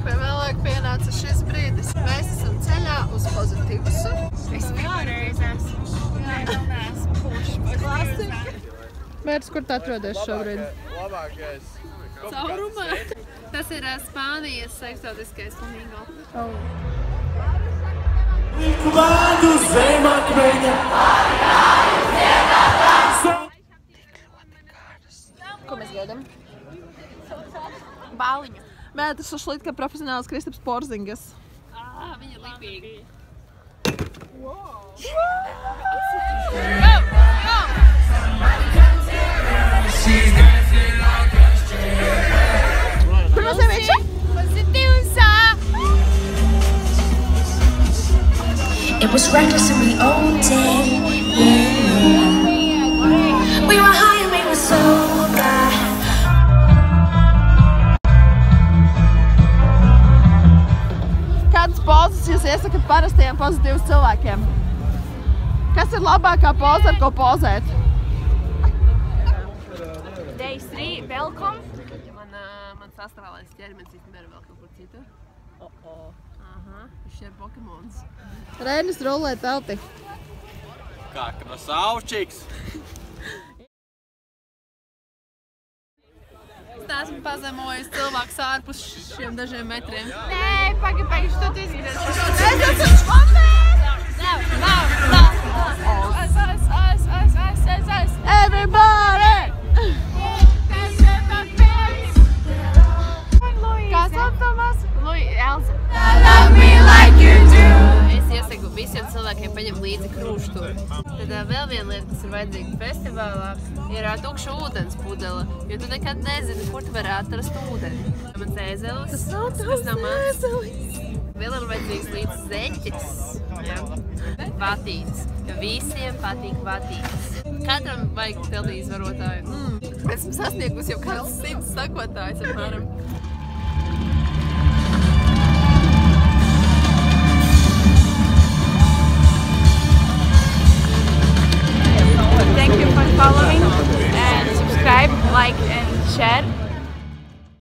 vai vēlāk pienāca šis brīdis. Mēs esam ceļā uz Pozitīvusu. Es vienreiz esmu. Nē, vēl neesmu. Klasika. Mērķis, kur tu atrodies šobrīd? Caurumā. Tas ir Spānijas eksotiskais flamingo. Vārdu zem akmeņa. Ko mēs gaidām? Bāliņu. Mētas šašlit, ka profesionāls Kristaps Porzingas. Viņa ir lipīga. Kur mēs ejam iekšā? Pozitīvsā! It was reckless and we owned it. We were high and we were sober. Kādas pozas jūs iesakat parastajiem pozitīvus cilvēkiem? Kas ir labākā poza, ar ko pozēt? Day 3, welcome. Man sastrālais ķermenis īstenībā ir vēl kaut kur citur. Viņš ir Pokemons. Reinis rullē telti. Kā krasaučiks. Es neesmu pazemojis cilvēkus ārpus šiem dažiem metriem. Nē, pagaidi, što tu izgriezies? Everybody! Kā sauc to mazu? Elza. Es iesaku visiem cilvēkiem paņemt līdzi krūšturi. Tad vēl viena lieta, kas ir vajadzīga festivālā, ir tukša ūdens pudele, jo tu nekad nezini, kur tu vari atrast ūdeni. Mans ēzelis, kas nav mans. Vēl ir vajadzīgs līdz zeķis, vatīts, jo visiem patīk vatīts. Katram vajag televīzvarotāju. Esmu sasniegusi jau kāds 100 sakotājus apmēram.